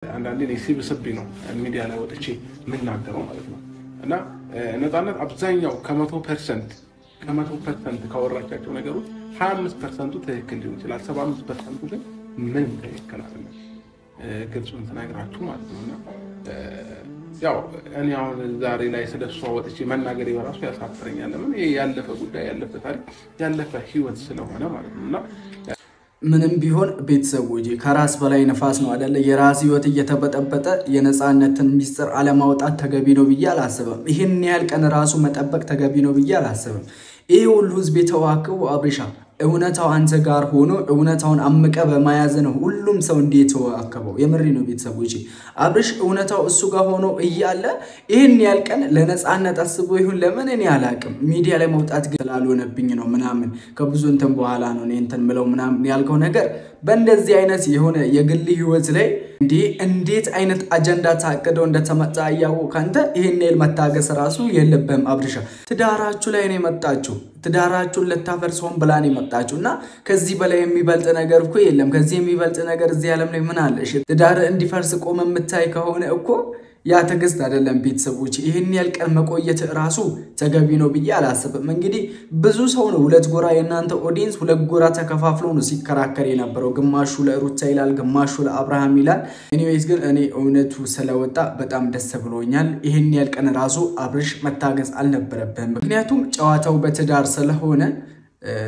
አንዳንዴ ሲብስብኝ ነው ሚዲያ ላይ ወጥቼ ምን ናገረው ማለት ነው። እና ነፃነት አብዛኛው ከ100% ካወራቻቸው ነገሮች 25% ትክክል ሊሆን ይችላል፣ 75% ግን ምንም ትክክል አይደለም። ግልጹን ተናግራችሁ ማለት ነው። እና ያው እኔ አሁን ዛሬ ላይ ስለሷ ወጥቼ መናገር በራሱ ያሳፍረኛል። ለምን ይሄ ያለፈ ጉዳይ፣ ያለፈ ታሪክ፣ ያለፈ ህይወት ስለሆነ ማለት ነው። እና ምንም ቢሆን ቤተሰቦቼ ከራስ በላይ ነፋስ ነው አይደለ? የራስ ህይወት እየተበጠበጠ የነፃነትን ሚስጥር አለማውጣት ተገቢ ነው ብዬ አላስብም። ይሄን ያህል ቀን ራሱ መጠበቅ ተገቢ ነው ብዬ አላስብም። ይሄ ሁሉ ህዝብ የተዋከው አብርሻ እውነታው አንተ ጋር ሆኖ እውነታውን አምቀ በመያዝ ነው ሁሉም ሰው እንዴት ተዋከበው። የምሪ ነው ቤተሰቦቼ። አብርሽ እውነታው እሱ ጋር ሆኖ እያለ ይሄን ያህል ቀን ለነፃነት አስቦ ይሁን ለምን እኔ አላቅም፣ ሚዲያ ላይ መውጣት ግን ስላልሆነብኝ ነው ምናምን ከብዙ እንትን በኋላ ነው እኔ እንትን ምለው ምናምን ያልከው ነገር በእንደዚህ አይነት የሆነ የግል ህይወት ላይ እንዴት አይነት አጀንዳ ታቅደው እንደተመጣ ያወቀ አንተ ይሄን ያህል መታገስ ራሱ የለብህም አብርሻ። ትዳራችሁ ላይ ነው የመጣችሁ፣ ትዳራችሁን ለታፈርሰውን ብላን የመጣችሁና ከዚህ በላይ የሚበልጥ ነገር እኮ የለም። ከዚህ የሚበልጥ ነገር እዚህ ዓለም ላይ ምን አለ? እሺ ትዳር እንዲፈርስ ቆመ የምታይ ከሆነ እኮ ያ ትዕግስት አይደለም ቤተሰቦች። ይሄን ያህል ቀን መቆየት ራሱ ተገቢ ነው ብዬ አላስብም። እንግዲህ ብዙ ሰው ነው ሁለት ጎራ፣ የናንተ ኦዲየንስ ሁለት ጎራ ተከፋፍሎ ነው ሲከራከር የነበረው። ግማሹ ለሩታ ይላል፣ ግማሹ ለአብርሃም ይላል። ኤኒዌይስ ግን እኔ እውነቱ ስለወጣ በጣም ደስ ብሎኛል። ይሄን ያህል ቀን ራሱ አብርሽ መታገስ አልነበረብህም። ምክንያቱም ጨዋታው በትዳር ስለሆነ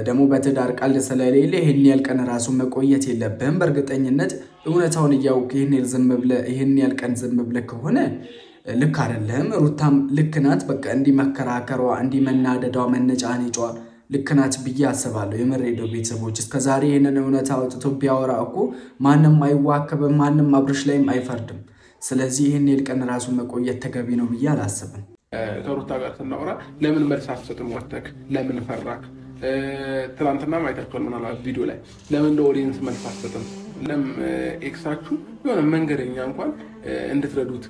ደግሞ በትዳር ቃል ስለሌለ ይሄን ያህል ቀን ራሱ መቆየት የለብህም። በእርግጠኝነት እውነታውን እያወቅህ ይሄን ያህል ቀን ዝም ብለህ ከሆነ ልክ አይደለም። ሩታም ልክ ናት። በቃ እንዲህ መከራከሯ፣ እንዲህ መናደዷ፣ መነጫነጯ ልክ ናት ብዬ አስባለሁ። የምሬደው ቤተሰቦች እስከዛሬ ይሄንን እውነታ አውጥቶ ቢያወራ እኮ ማንም አይዋከብም፣ ማንም አብርሽ ላይም አይፈርድም። ስለዚህ ይሄን ያህል ቀን ራሱ መቆየት ተገቢ ነው ብዬ አላስብም። ከሩታ ጋር ስናወራ ለምን መልስ አትሰጥም? ወተክ ለምን ፈራክ? ትናንትና ማይታችኋል ምናልባት ቪዲዮ ላይ ለምን ለኦዲየንስ መልስ አትሰጥም? ኤክሳችሁ የሆነ መንገደኛ እንኳን እንድትረዱት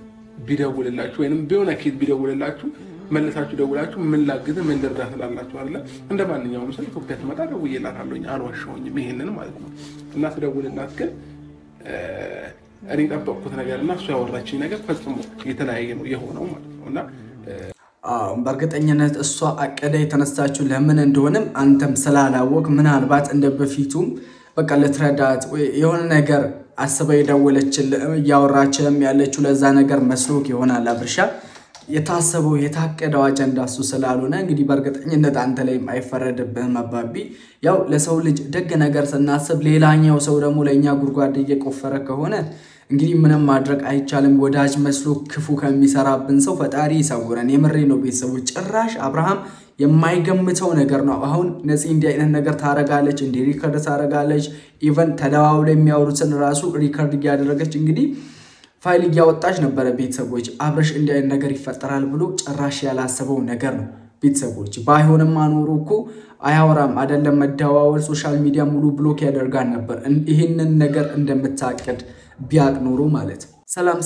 ቢደውልላችሁ ወይንም ቢሆነ ኬት ቢደውልላችሁ መልሳችሁ ደውላችሁ ምን ላግዝ ምን ልርዳ ትላላችሁ አይደለ? እንደ ማንኛውም ሰው ኢትዮጵያ ትመጣ ደውዬላታለሁኝ፣ አልዋሻሁኝም ይሄንን ማለት ነው። እና ትደውልላት ግን እኔ ጠበቅኩት ነገርና እሱ ያወራችኝ ነገር ፈጽሞ የተለያየ ነው የሆነው ማለት ነው። እና በእርግጠኝነት እሷ አቀደ የተነሳችው ለምን እንደሆነም አንተም ስላላወቅ ምናልባት እንደ በፊቱም በቃ ለትረዳት የሆነ ነገር አስበ የደወለችልህ እያወራችም ያለችው ለዛ ነገር መስሎክ ይሆናል አብርሻ። የታሰበው የታቀደው አጀንዳ እሱ ስላልሆነ እንግዲህ በእርግጠኝነት አንተ ላይም አይፈረድብህም አባቢ። ያው ለሰው ልጅ ደግ ነገር ስናስብ ሌላኛው ሰው ደግሞ ለእኛ ጉድጓድ እየቆፈረ ከሆነ እንግዲህ ምንም ማድረግ አይቻልም። ወዳጅ መስሎ ክፉ ከሚሰራብን ሰው ፈጣሪ ይሰውረን። የምሬ ነው ቤተሰቦች። ጭራሽ አብርሃም የማይገምተው ነገር ነው። አሁን ነፂ እንዲህ አይነት ነገር ታረጋለች፣ እንዲህ ሪከርድ ታረጋለች። ኢቨን ተደዋውለው የሚያወሩትን ራሱ ሪከርድ እያደረገች እንግዲህ ፋይል እያወጣች ነበረ ቤተሰቦች። አብርሽ እንዲህ አይነት ነገር ይፈጠራል ብሎ ጭራሽ ያላሰበው ነገር ነው ቤተሰቦች። ባይሆንም አኖሩ እኮ አያወራም አይደለም መደዋወል፣ ሶሻል ሚዲያ ሙሉ ብሎክ ያደርጋል ነበር። ይህንን ነገር እንደምታቀድ ቢያቅ ኖሮ ማለት።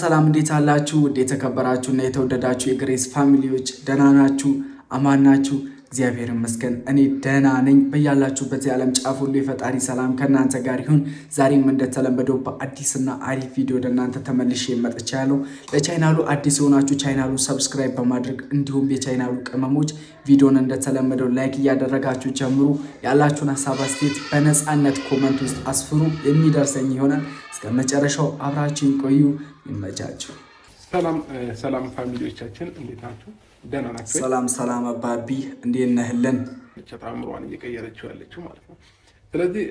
ሰላም እንዴት አላችሁ? እንዴት ተከበራችሁና የተወደዳችሁ የግሬስ ፋሚሊዎች ደህና ናችሁ? አማን ናችሁ? እግዚአብሔር ይመስገን እኔ ደህና ነኝ። በያላችሁበት የዓለም ጫፍ ሁሉ የፈጣሪ ሰላም ከናንተ ጋር ይሁን። ዛሬም እንደተለመደው በአዲስና አሪፍ ቪዲዮ ለናንተ ተመልሼ መጥቻለሁ። ለቻናሉ አዲስ ሆናችሁ ቻናሉ ሰብስክራይብ በማድረግ እንዲሁም የቻናሉ ቅመሞች ቪዲዮን እንደተለመደው ላይክ እያደረጋችሁ ጀምሩ። ያላችሁን ሐሳብ አስተያየት በነፃነት ኮሜንት ውስጥ አስፍሩ፣ የሚደርሰኝ ይሆናል። እስከ መጨረሻው አብራችሁን ቆዩ። ይመቻችሁ። ሰላም ፋሚሊዎቻችን እንዴት ናችሁ? ደህና ናችሁ? ሰላም አባቢ እንዴት ነህልን? ተጣምሯን እየቀየረችው ያለችው ማለት ነው። ስለዚህ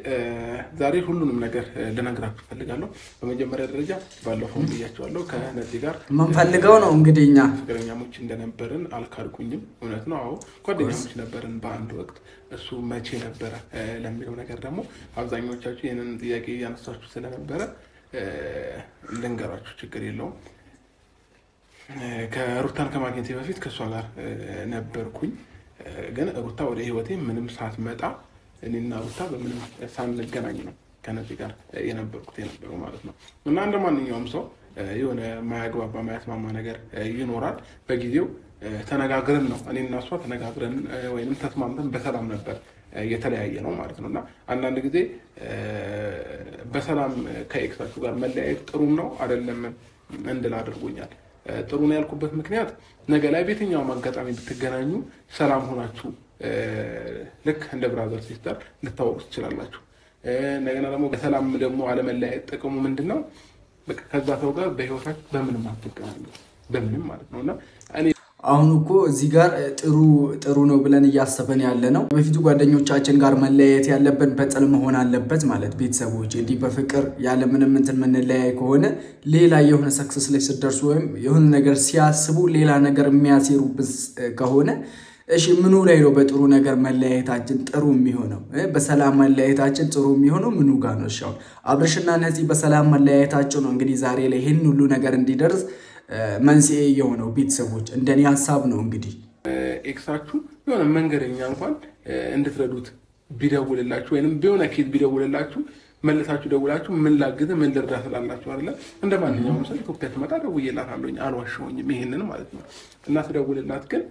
ዛሬ ሁሉንም ነገር ልነግራችሁ ፈልጋለሁ። በመጀመሪያ ደረጃ ባለፈው ብያችኋለሁ ከነፂ ጋር ምን ፈልገው ነው እንግዲህ እኛ ፍቅረኛሞች እንደነበርን አልካድኩኝም። እውነት ነው። አዎ ጓደኛሞች ነበርን በአንድ ወቅት። እሱ መቼ ነበረ ለሚለው ነገር ደግሞ አብዛኞቻችሁ ይሄንን ጥያቄ ያነሳችሁ ስለነበረ ልንገራችሁ፣ ችግር የለውም። ከሩታን ከማግኘቴ በፊት ከሷ ጋር ነበርኩኝ። ግን ሩታ ወደ ህይወቴ ምንም ሳትመጣ እኔና ሩታ በምንም ሳንገናኝ ነው ከነፂ ጋር የነበረው ማለት ነው። እና እንደ ማንኛውም ሰው የሆነ ማያግባባ ማያስማማ ነገር ይኖራል። በጊዜው ተነጋግረን ነው እኔና እሷ ተነጋግረን ወይንም ተስማምተን በሰላም ነበር የተለያየ ነው ማለት ነውና አንዳንድ ጊዜ በሰላም ከኤክሳችሁ ጋር መለያየት ጥሩም ነው አይደለም እንድል አድርጎኛል። ጥሩ ነው ያልኩበት ምክንያት ነገ ላይ በየትኛውም አጋጣሚ ብትገናኙ ሰላም ሆናችሁ ልክ እንደ ብራዘር ሲስተር ልታወቁ ትችላላችሁ። ነገና በሰላም ደግሞ አለመለያየት ጥቅሙ ምንድነው? በቃ ከዛ ሰው ጋር በህይወታችሁ በምንም አትገናኙ በምንም ማለት ነውና እኔ አሁን እኮ እዚህ ጋር ጥሩ ነው ብለን እያሰበን ያለ ነው። በፊቱ ጓደኞቻችን ጋር መለያየት ያለብን በጥል መሆን አለበት ማለት ቤተሰቦች እንዲህ በፍቅር ያለ ምንም እንትን የምንለያይ ከሆነ ሌላ የሆነ ሰክሰስ ላይ ስትደርሱ ወይም የሆነ ነገር ሲያስቡ ሌላ ነገር የሚያሴሩብን ከሆነ እሺ ምኑ ላይ ነው በጥሩ ነገር መለያየታችን ጥሩ የሚሆነው? በሰላም መለያየታችን ጥሩ የሚሆነው ምኑ ጋር ነው? እሺ አብርሽና ነፂ በሰላም መለያየታቸው ነው እንግዲህ ዛሬ ላይ ይሄን ሁሉ ነገር እንዲደርስ መንስኤ የሆነው ቤተሰቦች እንደኔ ሐሳብ ነው። እንግዲህ ኤክሳችሁ የሆነ መንገደኛ እንኳን እንድትረዱት ቢደውልላችሁ ወይንም ቢሆነ ኬት ቢደውልላችሁ መልሳችሁ ደውላችሁ ምን ላግዝ ምን ልርዳ ስላላችሁ አይደለ እንደማንኛውም ሰው ኢትዮጵያ ትመጣ ደውዬላታለሁኝ አልዋሸሁኝም ይሄንን ማለት ነው። እና ትደውልላት ግን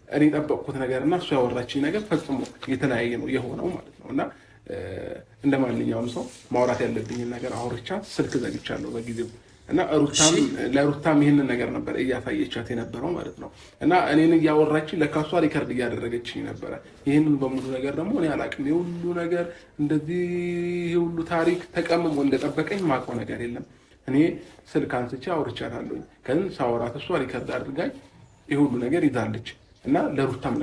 እኔ ጠበቅኩት ነገርና እሱ ያወራችኝ ነገር ፈጽሞ የተለያየ ነው የሆነው ማለት ነውና እንደማንኛውም ሰው ማውራት ያለብኝን ነገር አውርቻት ስልክ ዘግቻለሁ በጊዜው እና ለሩታም ይሄንን ነገር ነበር እያሳየቻት የነበረው ማለት ነው። እና እኔን እያወራችኝ ለካሷ ሪከርድ እያደረገችኝ ነበር። ይሄንን በሙሉ ነገር ደግሞ እኔ አላቅም። የሁሉ ነገር እንደዚህ የሁሉ ታሪክ ተቀምሞ እንደጠበቀኝ ማውቀው ነገር የለም። እኔ ስልክ አንስቼ አውርቻታለሁ። ግን ሳወራት እሷ ሪከርድ አድርጋኝ የሁሉ ነገር ይዛለች እና ለሩታም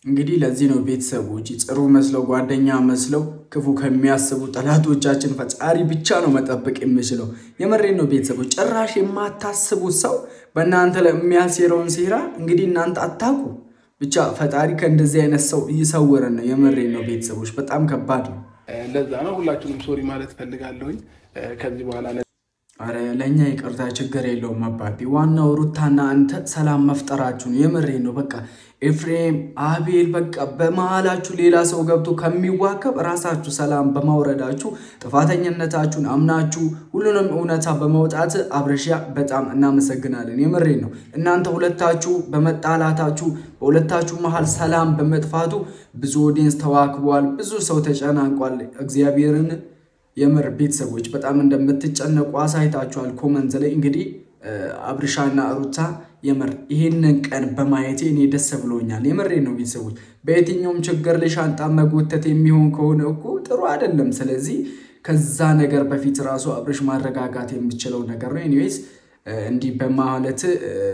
እንግዲህ ለዚህ ነው ቤተሰቦች ጥሩ መስለው ጓደኛ መስለው ክፉ ከሚያስቡ ጠላቶቻችን ፈጣሪ ብቻ ነው መጠበቅ የሚችለው። የመሬን ነው ቤተሰቦች ጭራሽ የማታስቡት ሰው በእናንተ ላይ የሚያሴረውን ሴራ እንግዲህ እናንተ አታውቁ። ብቻ ፈጣሪ ከእንደዚህ አይነት ሰው ይሰውረን ነው። የመሬን ነው ቤተሰቦች በጣም ከባድ ነው። ለዛ ነው ሁላችሁንም ሶሪ ማለት ፈልጋለሁኝ ከዚህ በኋላ አረ ለኛ ይቅርታ ችግር የለውም አባቢ። ዋናው ሩታና አንተ ሰላም መፍጠራችሁ ነው። የምሬን ነው። በቃ ኤፍሬም አቤል በቃ በመሃላችሁ ሌላ ሰው ገብቶ ከሚዋከብ ራሳችሁ ሰላም በማውረዳችሁ ጥፋተኝነታችሁን አምናችሁ ሁሉንም እውነታ በማውጣት አብርሽያ በጣም እናመሰግናለን። የምሬን ነው። እናንተ ሁለታችሁ በመጣላታችሁ በሁለታችሁ መሃል ሰላም በመጥፋቱ ብዙ ኦዲየንስ ተዋክቧል፣ ብዙ ሰው ተጨናንቋል። እግዚአብሔርን የምር ቤተሰቦች በጣም እንደምትጨነቁ አሳይታችኋል ኮመንት ላይ። እንግዲህ አብርሽና ሩታ የምር ይሄንን ቀን በማየቴ እኔ ደስ ብሎኛል። የምሬ ነው ቤተሰቦች። በየትኛውም ችግር ላይ ሻንጣ መጎተት የሚሆን ከሆነ እኮ ጥሩ አይደለም። ስለዚህ ከዛ ነገር በፊት ራሱ አብርሽ ማረጋጋት የሚችለው ነገር ነው። ኤኒዌይስ እንዲህ በማለት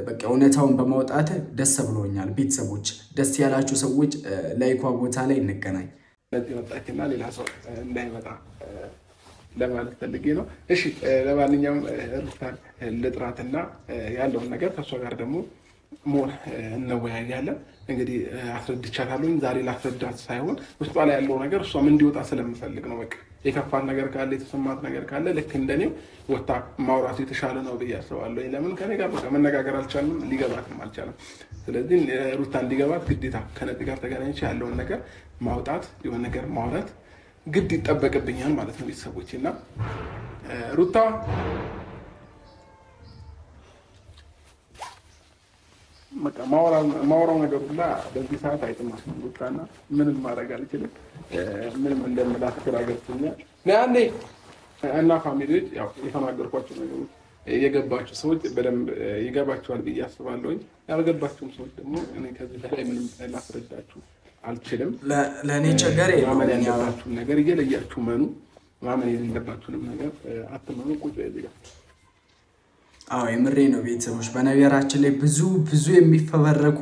በቃ እውነታውን በማውጣት ደስ ብሎኛል ቤተሰቦች። ደስ ያላችሁ ሰዎች ላይኳ ቦታ ላይ እንገናኝ። ለዚህ ወጣችና ሌላ ሰው እንዳይመጣ ለማለት ፈልጌ ነው። እሺ ለማንኛውም ሩታን ልጥራትና ያለውን ነገር ከሷ ጋር ደግሞ ሞር እንወያያለን። እንግዲህ አስረድቻታለሁ። ዛሬ ላስረዳት ሳይሆን ውስጧ ላይ ያለው ነገር እሷም እንዲወጣ ስለምፈልግ ነው። በቃ የከፋት ነገር ካለ የተሰማት ነገር ካለ ልክ እንደኔው ወጣ ማውራቱ የተሻለ ነው ብዬ አስባለሁ። ለምን ከኔ ጋር በቃ መነጋገር አልቻልንም፣ ሊገባትም አልቻለም። ስለዚህ ሩታ እንዲገባት ግዴታ ከነፂ ጋር ተገናኝቼ ያለውን ነገር ማውጣት የሆነ ነገር ማውራት ግድ ይጠበቅብኛል ማለት ነው ቤተሰቦች። እና ሩታ በቃ ማውራው ነገር ሁላ በዚህ ሰዓት አይጥማትም። ሩታና ምንም ማድረግ አልችልም። ምንም እንደምላት ግራ ገብቶኛል። ያኔ እና ፋሚሊዎች ያው የተናገርኳቸው ነገሮች የገባችሁ ሰዎች በደንብ ይገባችኋል ብዬ አስባለሁኝ። ያልገባችሁም ሰዎች ደግሞ እኔ ከዚህ በላይ ምንም ላስረዳችሁ አልችልም። ለኔ ቸገር ማመን ያለባችሁን ነገር እየለያችሁ መኑ፣ ማመን የሌለባችሁንም ነገር አትመኑ። ቁጭ በዚህ ጋር አዎ የምሬ ነው ቤተሰቦች። በነገራችን ላይ ብዙ የሚፈበረኩ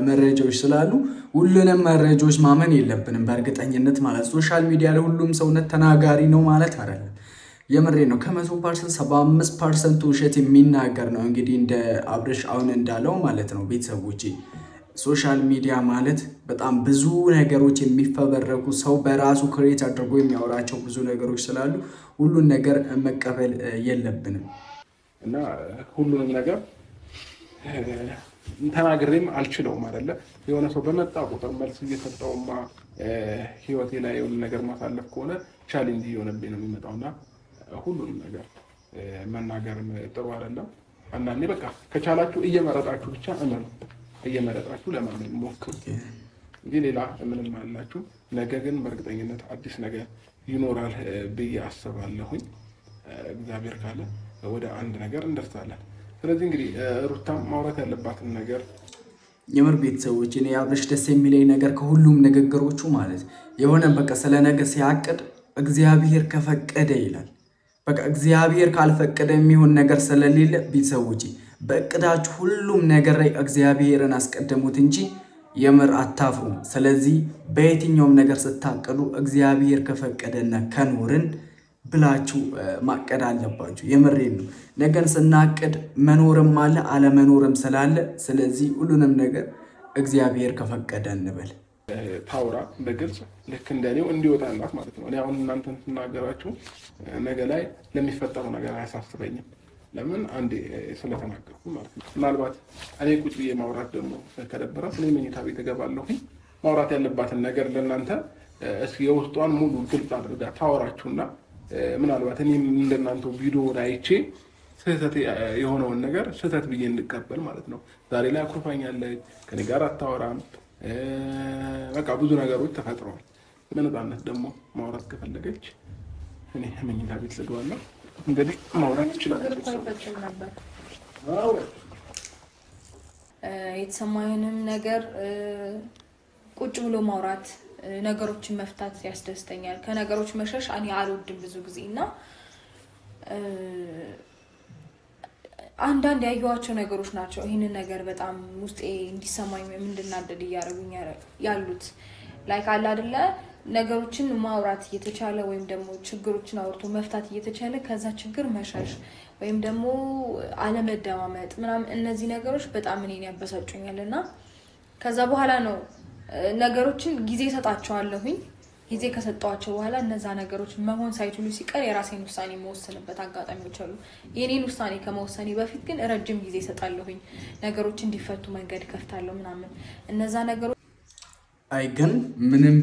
መረጃዎች ስላሉ ሁሉንም መረጃዎች ማመን የለብንም በእርግጠኝነት ማለት። ሶሻል ሚዲያ ላይ ሁሉም ሰውነት ተናጋሪ ነው ማለት አይደለም። የምሬ ነው። ከ100% 75% ውሸት የሚናገር ነው። እንግዲህ እንደ አብርሽ አሁን እንዳለው ማለት ነው ቤተሰቦች። ሶሻል ሚዲያ ማለት በጣም ብዙ ነገሮች የሚፈበረኩ ሰው በራሱ ክሬት አድርጎ የሚያወራቸው ብዙ ነገሮች ስላሉ ሁሉን ነገር መቀበል የለብንም እና ሁሉንም ነገር ተናግሬም አልችለውም አይደለ። የሆነ ሰው በመጣ ቁጥር መልስ እየሰጠውማ ህይወቴ ላይ የሆነ ነገር ማሳለፍ ከሆነ ቻሌንጅ እየሆነብኝ ነው የሚመጣውና ሁሉንም ነገር መናገርም ጥሩ አይደለም። አንዳንዴ በቃ ከቻላችሁ እየመረጣችሁ ብቻ እመኑ። እየመረጣችሁ ለማመን ሞክሩ። እንጂ ሌላ ምንም አላችሁ። ነገ ግን በእርግጠኝነት አዲስ ነገር ይኖራል ብዬ አስባለሁኝ። እግዚአብሔር ካለ ወደ አንድ ነገር እንደርሳለን። ስለዚህ እንግዲህ ሩታም ማውራት ያለባትን ነገር የምር ቤተሰቦች እኔ አብርሽ ደስ የሚለኝ ነገር ከሁሉም ንግግሮቹ ማለት የሆነ በቃ ስለ ነገ ሲያቅድ እግዚአብሔር ከፈቀደ ይላል። በቃ እግዚአብሔር ካልፈቀደ የሚሆን ነገር ስለሌለ ቤተሰቦች በእቅዳችሁ ሁሉም ነገር ላይ እግዚአብሔርን አስቀድሙት እንጂ የምር አታፍሩም። ስለዚህ በየትኛውም ነገር ስታቅዱ እግዚአብሔር ከፈቀደና ከኖርን ብላችሁ ማቀድ አለባችሁ። የምሬን ነው። ነገን ስናቅድ መኖርም አለ አለመኖርም ስላለ ስለዚህ ሁሉንም ነገር እግዚአብሔር ከፈቀደ እንበል። ታውራ በግልጽ ልክ እንደኔው እንዲወጣላት ማለት ነው። እኔ አሁን እናንተን ስናገራችሁ ነገ ላይ ለሚፈጠረው ነገር አያሳስበኝም። ለምን አንዴ ስለተናገርኩ ማለት ነው። ምናልባት እኔ ቁጭ ብዬ ማውራት ደግሞ ከደበራት እኔ መኝታ ቤት እገባለሁኝ። ማውራት ያለባትን ነገር ለእናንተ እስኪ የውስጧን ሙሉ ግልጽ አድርጋ ታወራችሁና ምናልባት እኔ እንደናንተው ቪዲዮ አይቼ ስህተት የሆነውን ነገር ስህተት ብዬ እንድቀበል ማለት ነው። ዛሬ ላይ አኩርፋኛለች፣ ከኔ ጋር አታወራም፣ በቃ ብዙ ነገሮች ተፈጥረዋል። በነፃነት ደግሞ ማውራት ከፈለገች እኔ መኝታ ቤት ልግባና እንግዲህ ማውራት ትችላለች። የተሰማኝንም ነገር ቁጭ ብሎ ማውራት ነገሮችን መፍታት ያስደስተኛል። ከነገሮች መሸሽ እኔ አልወድም ብዙ ጊዜ እና አንዳንድ ያየኋቸው ነገሮች ናቸው ይህንን ነገር በጣም ውስጤ እንዲሰማኝ እንድናደድ እያደረጉኝ ያሉት። ላይክ አለ አይደለ ነገሮችን ማውራት እየተቻለ ወይም ደግሞ ችግሮችን አውርቶ መፍታት እየተቻለ ከዛ ችግር መሸሽ ወይም ደግሞ አለመደማመጥ ምናምን እነዚህ ነገሮች በጣም እኔን ያበሳጩኛልና ከዛ በኋላ ነው ነገሮችን ጊዜ ሰጣቸዋለሁኝ። ጊዜ ከሰጣቸው በኋላ እነዛ ነገሮች መሆን ሳይችሉ ሲቀር የራሴን ውሳኔ መወሰንበት አጋጣሚዎች አሉ። የኔን ውሳኔ ከመወሰኔ በፊት ግን ረጅም ጊዜ ሰጣለሁኝ። ነገሮች እንዲፈቱ መንገድ ከፍታለሁ ምናምን እነዛ ነገሮች አይ ግን ምንም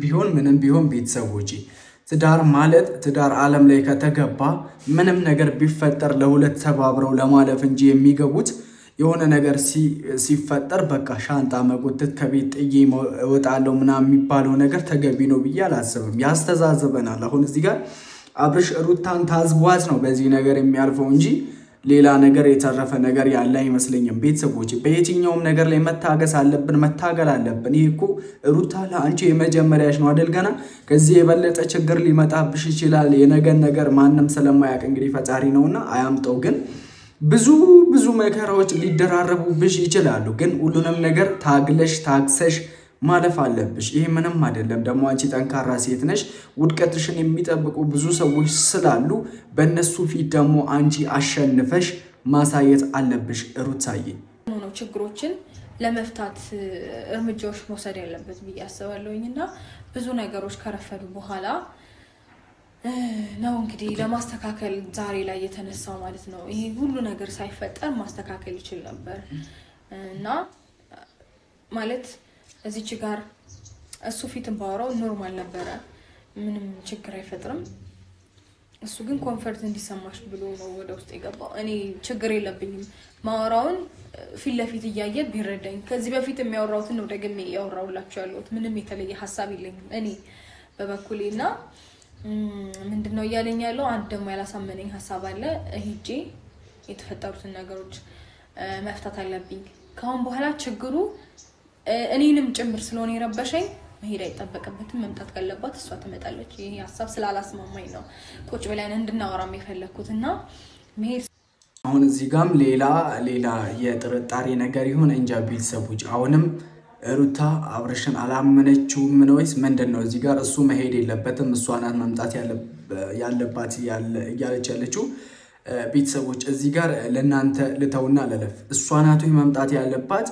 ቢሆን ቤተሰቦቼ ትዳር ማለት ትዳር ዓለም ላይ ከተገባ ምንም ነገር ቢፈጠር ለሁለት ተባብረው ለማለፍ እንጂ የሚገቡት የሆነ ነገር ሲፈጠር በቃ ሻንጣ መጎተት ከቤት ጥዬ እወጣለሁ ምናምን የሚባለው ነገር ተገቢ ነው ብዬ አላስብም። ያስተዛዝበናል። አሁን እዚህ ጋር አብርሽ ሩታን ታዝቧት ነው በዚህ ነገር የሚያልፈው እንጂ ሌላ ነገር የተረፈ ነገር ያለ አይመስለኝም። ቤተሰቦች በየትኛውም ነገር ላይ መታገስ አለብን፣ መታገል አለብን። ይሄ እኮ ሩታ ለአንቺ የመጀመሪያሽ ነው አይደል? ገና ከዚህ የበለጠ ችግር ሊመጣብሽ ይችላል። የነገን ነገር ማንም ስለማያውቅ እንግዲህ ፈጣሪ ነውና አያምጠው። ግን ብዙ መከራዎች ሊደራረቡብሽ ይችላሉ። ግን ሁሉንም ነገር ታግሰሽ ማለፍ አለብሽ። ይሄ ምንም አይደለም። ደግሞ አንቺ ጠንካራ ሴት ነሽ። ውድቀትሽን የሚጠብቁ ብዙ ሰዎች ስላሉ በእነሱ ፊት ደግሞ አንቺ አሸንፈሽ ማሳየት አለብሽ። ሩታዬ ነው ችግሮችን ለመፍታት እርምጃዎች መውሰድ ያለበት ብዬ አስባለሁኝና ብዙ ነገሮች ከረፈዱ በኋላ ነው እንግዲህ ለማስተካከል ዛሬ ላይ የተነሳው ማለት ነው። ይሄ ሁሉ ነገር ሳይፈጠር ማስተካከል ይችል ነበር እና ማለት እዚች ጋር እሱ ፊት ባወራው ኖርማል ነበረ፣ ምንም ችግር አይፈጥርም። እሱ ግን ኮንፈርት እንዲሰማሽ ብሎ ነው ወደ ውስጥ የገባው። እኔ ችግር የለብኝም ማወራውን ፊት ለፊት እያየ ቢረዳኝ። ከዚህ በፊት የሚያወራውትን ነው ደግሜ ያወራውላችሁ ያለሁት። ምንም የተለየ ሐሳብ የለኝም እኔ በበኩሌና ምንድነው እያለኝ ያለው አንድ ደግሞ ያላሳመነኝ ሐሳብ አለ። ሄጄ የተፈጠሩትን ነገሮች መፍታት አለብኝ። ካሁን በኋላ ችግሩ እኔንም ጭምር ስለሆነ የረበሸኝ መሄድ አይጠበቅበትም። መምጣት ካለባት እሷ ትመጣለች። ይሄ ሐሳብ ስላላስማማኝ ነው ቁጭ ብለን እንድናወራም የፈለኩትና መሄድ። አሁን እዚህ ጋርም ሌላ የጥርጣሬ ነገር ይሁን እንጃ ቤተሰቦች አሁንም ሩታ አብርሽን አላመነችውም ወይስ ምንድነው? እዚህ ጋር እሱ መሄድ የለበትም እሷ ናት መምጣት ያለባት እያለች ያለችው። ቤተሰቦች እዚህ ጋር ለእናንተ ልተውና ለለፍ። እሷ ናት መምጣት ያለባት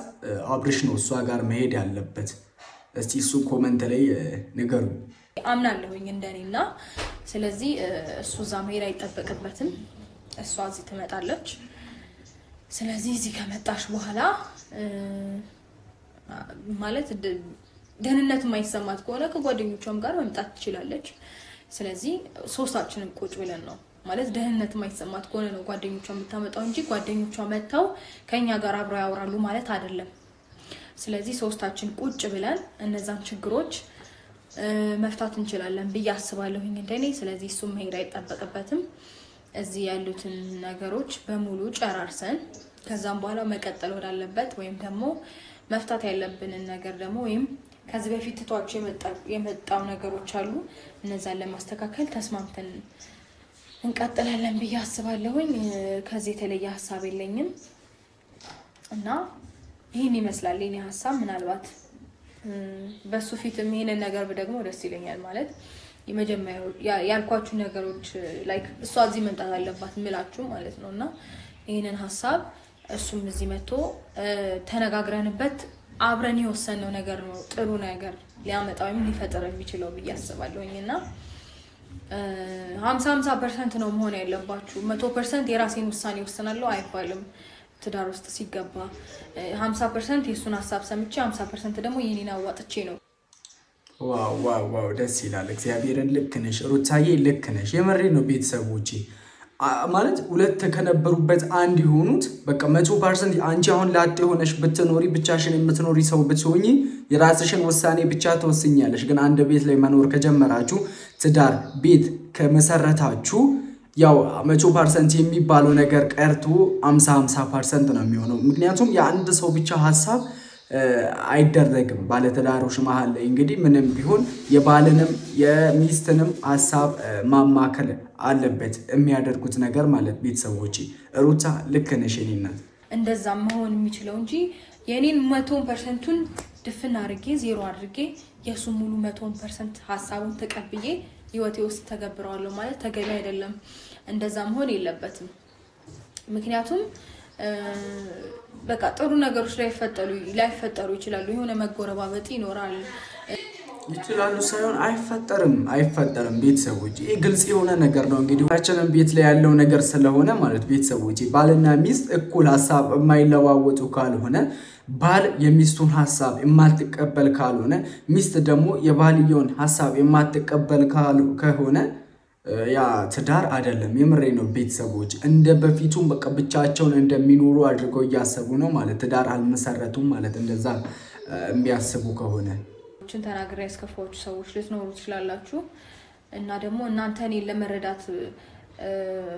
አብርሽ ነው እሷ ጋር መሄድ ያለበት? እስቲ እሱ ኮሜንት ላይ ንገሩ። አምናለሁኝ እንደኔና ስለዚህ እሱ እዛ መሄድ አይጠበቅበትም። እሷ እዚህ ትመጣለች። ስለዚህ እዚህ ከመጣሽ በኋላ ማለት ደህንነት የማይሰማት ከሆነ ከጓደኞቿም ጋር መምጣት ትችላለች። ስለዚህ ሶስታችንም ቁጭ ብለን ነው ማለት ደህንነት የማይሰማት ከሆነ ነው ጓደኞቿ የምታመጣው እንጂ ጓደኞቿ መተው ከኛ ጋር አብረው ያወራሉ ማለት አይደለም። ስለዚህ ሶስታችን ቁጭ ብለን እነዛን ችግሮች መፍታት እንችላለን ብዬ አስባለሁኝ እንደኔ ስለዚህ እሱ መሄድ አይጠበቅበትም እዚህ ያሉትን ነገሮች በሙሉ ጨራርሰን ከዛም በኋላ መቀጠል ወዳለበት ወይም ደግሞ መፍታት ያለብንን ነገር ደግሞ ወይም ከዚህ በፊት ተቷቸው የመጣው ነገሮች አሉ እነዛን ለማስተካከል ተስማምተን እንቀጥላለን ብዬ አስባለሁኝ ከዚህ የተለየ ሐሳብ የለኝም እና ይሄን ይመስላል የኔ ሐሳብ ምናልባት በሱ ፊትም ይሄንን ነገር ደግሞ ደስ ይለኛል ማለት የመጀመሪያው ያልኳችሁ ነገሮች ላይክ እሷ እዚህ መምጣት አለባት ምላችሁ ማለት ነውና ይሄንን ሐሳብ እሱም እዚህ መጥቶ ተነጋግረንበት አብረን የወሰነው ነገር ነው ጥሩ ነገር ሊያመጣው ሊፈጠር የሚችለው ብዬ አስባለሁኝና 50% ነው መሆን ያለባችሁ 100% የራሴን ውሳኔ ወስናለሁ አይባልም ትዳር ውስጥ ሲገባ 50% የሱን ሐሳብ ሰምቼ 50% ደግሞ የኔን አዋጥቼ ነው ዋው ደስ ይላል እግዚአብሔርን ልክ ነሽ ሩታዬ ልክ ነሽ የመሬ ነው ቤተሰቦቼ ማለት ሁለት ከነበሩበት አንድ ይሆኑት በቃ 100% አንቺ አሁን ላጤ ሆነሽ ብትኖሪ ብቻሽን የምትኖሪ ሰው ብትሆኚ የራስሽን ውሳኔ ብቻ ተወስኛለሽ ግን አንድ ቤት ላይ መኖር ከጀመራችሁ ትዳር ቤት ከመሰረታችሁ ያው 100% የሚባለው ነገር ቀርቶ 50% ነው የሚሆነው ምክንያቱም የአንድ ሰው ብቻ ሐሳብ አይደረግም ባለተዳሮች መሃል ላይ እንግዲህ ምንም ቢሆን የባልንም የሚስትንም ሐሳብ ማማከል አለበት የሚያደርጉት ነገር ማለት ቤተሰቦቼ ሩታ ልክ ነሽ የኔናት እንደዛ መሆን የሚችለው እንጂ የኔን 100%ን ድፍን አድርጌ ዜሮ አድርጌ የሱ ሙሉ 100% ሐሳቡን ተቀብዬ ህይወቴ ውስጥ ተገብራለሁ ማለት ተገቢ አይደለም እንደዛ መሆን የለበትም ምክንያቱም በቃ ጥሩ ነገሮች ላይፈጠሩ ይችላሉ የሆነ መጎረባበጥ ይኖራል ይችላሉ ሳይሆን አይፈጠርም ቤተሰቦቼ ይሄ ግልጽ የሆነ ነገር ነው እንግዲህ ሁላችንም ቤት ላይ ያለው ነገር ስለሆነ ማለት ቤተሰቦቼ ባልና ሚስት እኩል ሐሳብ የማይለዋወጡ ካልሆነ ባል የሚስቱን ሐሳብ የማትቀበል ካልሆነ ሚስት ደግሞ የባልየውን ሐሳብ የማትቀበል ከሆነ ያ ትዳር አይደለም የምሬ ነው ቤተሰቦች እንደ በፊቱም በቃ ብቻቸውን እንደሚኖሩ አድርገው ያሰቡ ነው ማለት ትዳር አልመሰረቱም ማለት እንደዛ የሚያስቡ ከሆነ ተናግሬ ያስከፋችሁ ሰዎች ልትኖሩ ትችላላችሁ እና ደግሞ እናንተን ለመረዳት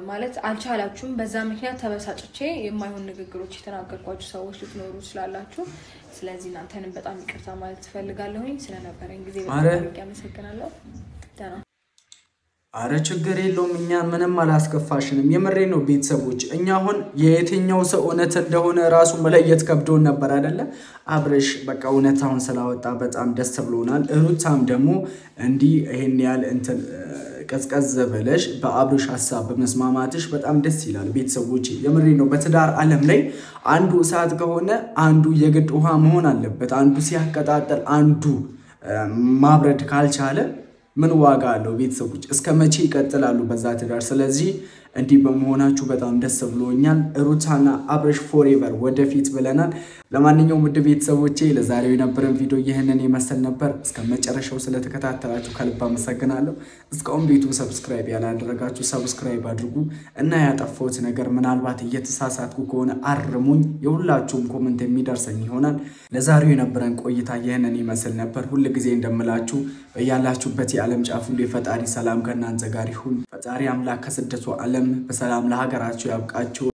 ማለት አልቻላችሁም በዛ ምክንያት ተበሳጭቼ የማይሆን ንግግሮች የተናገርኳችሁ ሰዎች ልትኖሩ ትችላላችሁ ስለዚህ እናንተንም በጣም ይቅርታ ማለት ፈልጋለሁኝ ስለነበረኝ ጊዜ በጣም ያመሰግናለሁ ደህና አረ ችግር የለውም እኛ ምንም አላስከፋሽንም የምሬ ነው ቤተሰቦች እኛ አሁን የየትኛው ሰው እውነት እንደሆነ ራሱ መለየት ከብዶን ነበር አይደለ አብረሽ በቃ እውነታውን ስላወጣ በጣም ደስ ብሎናል ሩታም ደግሞ እንዲ ይሄን ያህል እንትን ቀዝቀዝ ብለሽ በአብረሽ ሐሳብ በመስማማትሽ በጣም ደስ ይላል ቤተሰቦች የምሬ ነው በትዳር ዓለም ላይ አንዱ እሳት ከሆነ አንዱ የግድ ውሃ መሆን አለበት አንዱ ሲያቀጣጥል አንዱ ማብረድ ካልቻለ ምን ዋጋ አለው ቤተሰቦች እስከመቼ ይቀጥላሉ በዛ ትዳር ስለዚህ እንዲ በመሆናችሁ በጣም ደስ ብሎኛል ሩታና አብረሽ ፎሬቨር ወደፊት ብለናል ለማንኛውም ውድ ቤተሰቦቼ ለዛሬው የነበረን ቪዲዮ ይሄንን ይመስል ነበር እስከመጨረሻው ስለተከታተላችሁ ከልብ አመሰግናለሁ እስካሁን ቤቱ ሰብስክራይብ ያላደረጋችሁ ሰብስክራይብ አድርጉ እና ያጠፋሁት ነገር ምናልባት እየተሳሳትኩ ከሆነ አርሙኝ የሁላችሁም ኮሜንት የሚደርሰኝ ይሆናል ለዛሬው የነበረን ቆይታ ይሄንን ይመስል ነበር ሁሉ ጊዜ እንደምላችሁ በያላችሁበት የዓለም ጫፍ ሁሉ ፈጣሪ ሰላም ከእናንተ ጋር ይሁን ፈጣሪ አምላክ ከስደቱ ዓለም በሰላም ለሀገራችሁ ያብቃችሁ